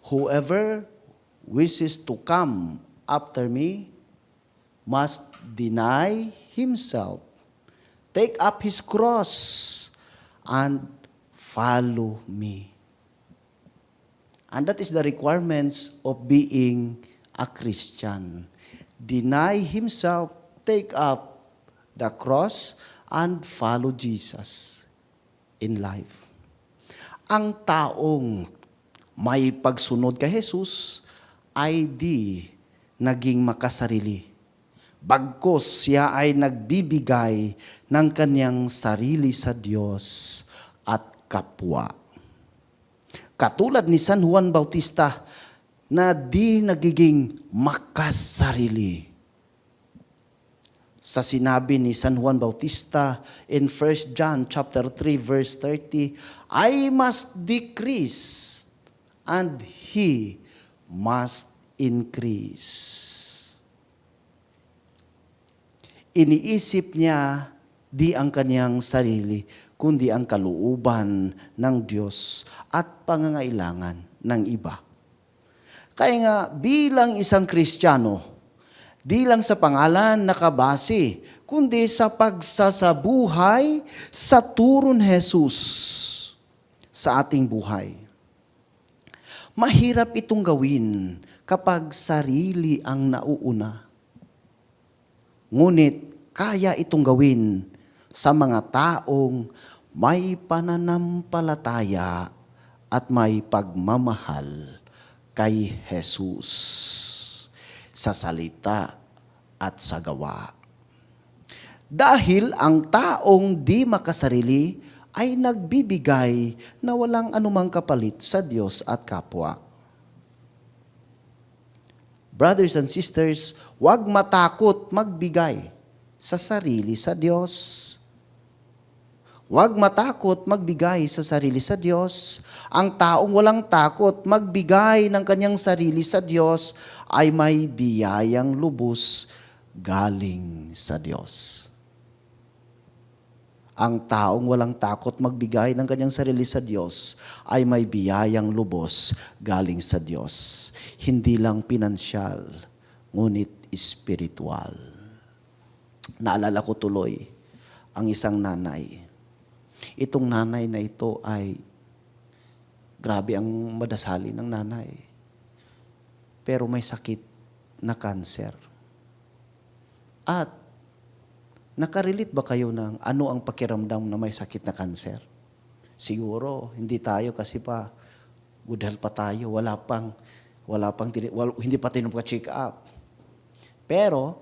Whoever wishes to come after me must deny himself, take up his cross, and follow me. And that is the requirements of being a Christian. Deny himself, take up the cross, and follow Jesus in life. Ang taong may pagsunod kay Jesus ay di naging makasarili. Bagkus siya ay nagbibigay ng kanyang sarili sa Diyos at kapwa. Katulad ni San Juan Bautista na di nagiging makasarili. Sa sinabi ni San Juan Bautista in 1 John chapter 3 verse 30, I must decrease and He must increase. Iniisip niya di ang kanyang sarili, kundi ang kalooban ng Diyos at pangangailangan ng iba. Kaya nga, bilang isang Kristiyano, di lang sa pangalan nakabase, kundi sa pagsasabuhay sa turo ni Jesus sa ating buhay. Mahirap itong gawin kapag sarili ang nauuna. Ngunit kaya itong gawin sa mga taong may pananampalataya at may pagmamahal kay Jesus sa salita at sa gawa. Dahil ang taong di makasarili ay nagbibigay na walang anumang kapalit sa Diyos at kapwa. Brothers and sisters, huwag matakot magbigay sa sarili sa Diyos. Huwag matakot magbigay sa sarili sa Diyos. Ang taong walang takot magbigay ng kanyang sarili sa Diyos ay may biyayang lubos galing sa Diyos. Ang taong walang takot magbigay ng kanyang sarili sa Diyos ay may biyayang lubos galing sa Diyos. Hindi lang pinansyal, ngunit espiritual. Naalala ko tuloy ang isang nanay. Itong nanay na ito ay grabe ang madasali ng nanay. Pero may sakit na kanser. At nakarelate ba kayo ng ano ang pakiramdam na may sakit na kanser? Siguro, hindi tayo kasi pa good health pa tayo. Hindi pa tayo nagpa-check up. Pero,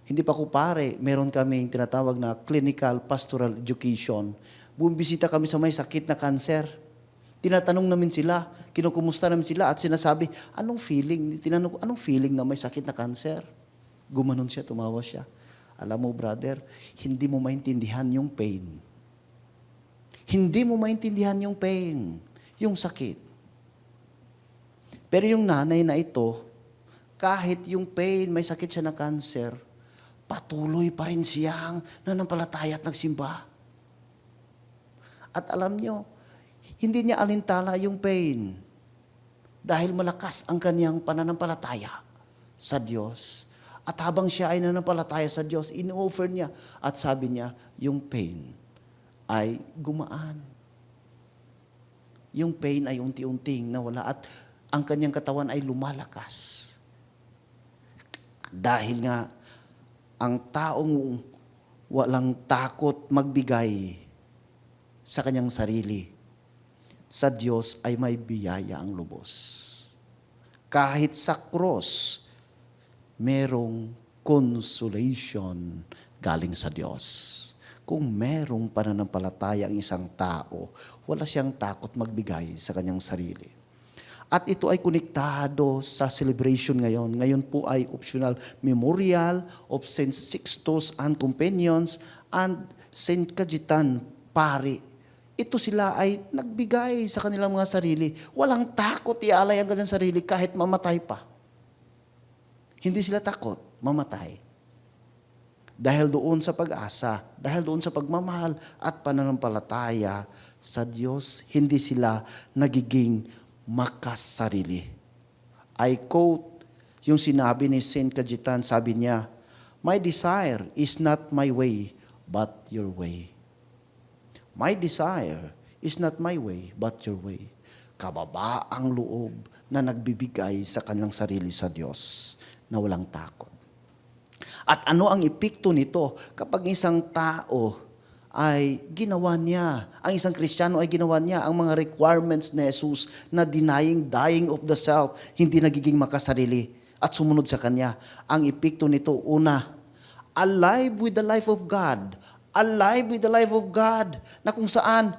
hindi pa ko pare, meron kaming tinatawag na clinical pastoral education. Bumisita kami sa may sakit na kanser. Tinatanong namin sila, kinukumusta namin sila at sinasabi, anong feeling? Tinanong ko, anong feeling na may sakit na kanser? Gumanon siya, tumawa siya. Alam mo, brother, hindi mo maintindihan yung pain. Hindi mo maintindihan yung pain, yung sakit. Pero yung nanay na ito, kahit yung pain, may sakit siya na cancer, patuloy pa rin siyang nanampalataya at nagsimba. At alam nyo, hindi niya alintala yung pain dahil malakas ang kaniyang pananampalataya sa Diyos. At habang siya ay nanampalataya sa Diyos, in-offer niya at sabi niya, yung pain ay gumaan. Yung pain ay unti-unting nawala at ang kanyang katawan ay lumalakas. Dahil nga, ang taong walang takot magbigay sa kanyang sarili, sa Diyos ay may biyaya ang lubos. Kahit sa cross, merong consolation galing sa Diyos. Kung merong pananampalataya ang isang tao, wala siyang takot magbigay sa kanyang sarili. At ito ay konektado sa celebration ngayon. Ngayon po ay optional memorial of Saint Sixtus and Companions and Saint Cajetan Pari. Ito sila ay nagbigay sa kanilang mga sarili. Walang takot ialay ang kanilang sarili kahit mamatay pa. Hindi sila takot mamatay. Dahil doon sa pag-asa, dahil doon sa pagmamahal at pananampalataya sa Diyos, hindi sila nagiging makasarili. I quote yung sinabi ni Saint Cajetan, sabi niya, "My desire is not my way, but your way." My desire is not my way, but your way. Kababaang loob na nagbibigay sa kanyang sarili sa Diyos na walang takot. At ano ang epekto nito kapag isang tao ay ginawa niya, ang isang Kristiyano ay ginawa niya ang mga requirements ni Jesus na denying, dying of the self, hindi nagiging makasarili at sumunod sa Kanya. Ang epekto nito, una, alive with the life of God. Alive with the life of God, na kung saan,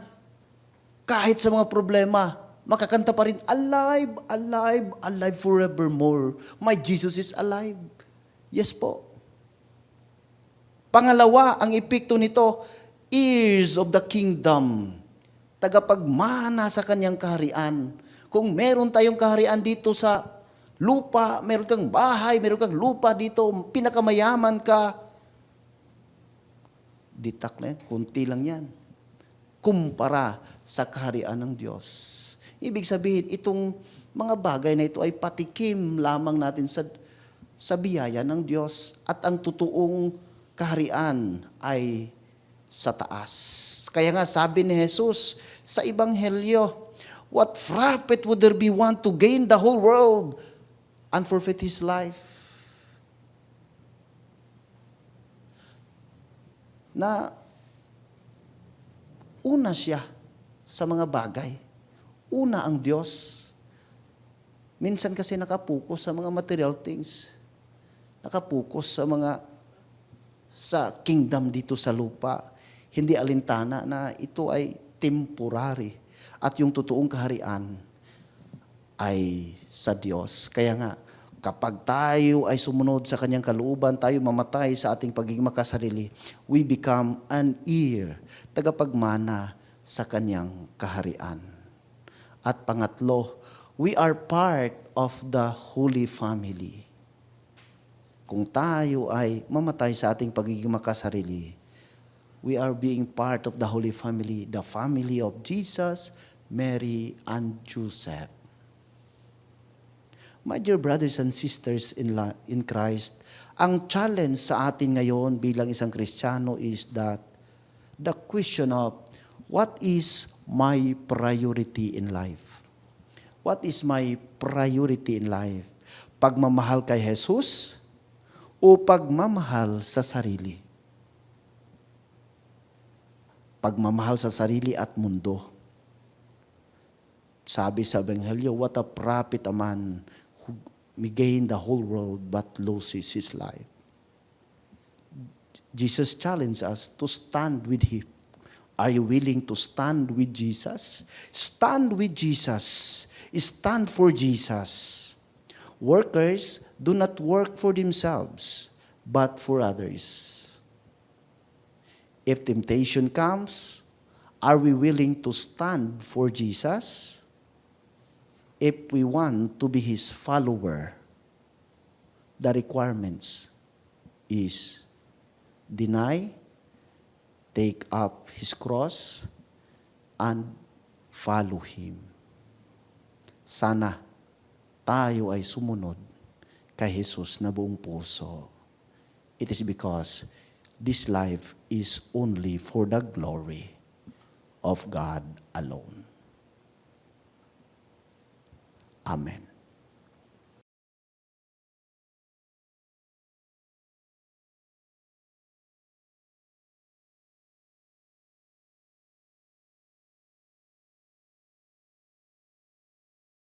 kahit sa mga problema, makakanta pa rin, alive, alive, alive forevermore. My Jesus is alive. Yes po. Pangalawa, ang epekto nito, heirs of the kingdom. Tagapagmana sa kanyang kaharian. Kung meron tayong kaharian dito sa lupa, meron kang bahay, meron kang lupa dito, pinakamayaman ka, ditak na yan, kunti lang yan. Kumpara sa kaharian ng Diyos. Ibig sabihin, itong mga bagay na ito ay patikim lamang natin sa biyaya ng Diyos. At ang totoong kaharian ay sa taas. Kaya nga sabi ni Jesus sa Ebanghelyo, what profit would there be one to gain the whole world and forfeit his life? Na una siya sa mga bagay. Una ang Diyos. Minsan kasi nakapokus sa mga material things. Nakapokus sa kingdom dito sa lupa. Hindi alintana na ito ay temporary. At yung totoong kaharian ay sa Diyos. Kaya nga, kapag tayo ay sumunod sa kanyang kalooban, tayo mamatay sa ating pagiging makasarili, we become an heir, tagapagmana sa kanyang kaharian. At pangatlo, we are part of the Holy Family. Kung tayo ay mamatay sa ating pagiging makasarili, we are being part of the Holy Family, the family of Jesus, Mary, and Joseph. My dear brothers and sisters in Christ, ang challenge sa atin ngayon bilang isang Kristiyano is that the question of what is my priority in life? What is my priority in life? Pagmamahal kay Jesus o pagmamahal sa sarili? Pagmamahal sa sarili at mundo. Sabi sa Ebanghelyo, what a profit a man who may gain the whole world but loses his life. Jesus challenged us to stand with Him. Are you willing to stand with Jesus? Stand with Jesus. Stand for Jesus. Workers do not work for themselves, but for others. If temptation comes, are we willing to stand for Jesus? If we want to be His follower, the requirements is deny, take up His cross, and follow Him. Sana tayo ay sumunod kay Jesus na buong puso. It is because this life is only for the glory of God alone. Amen.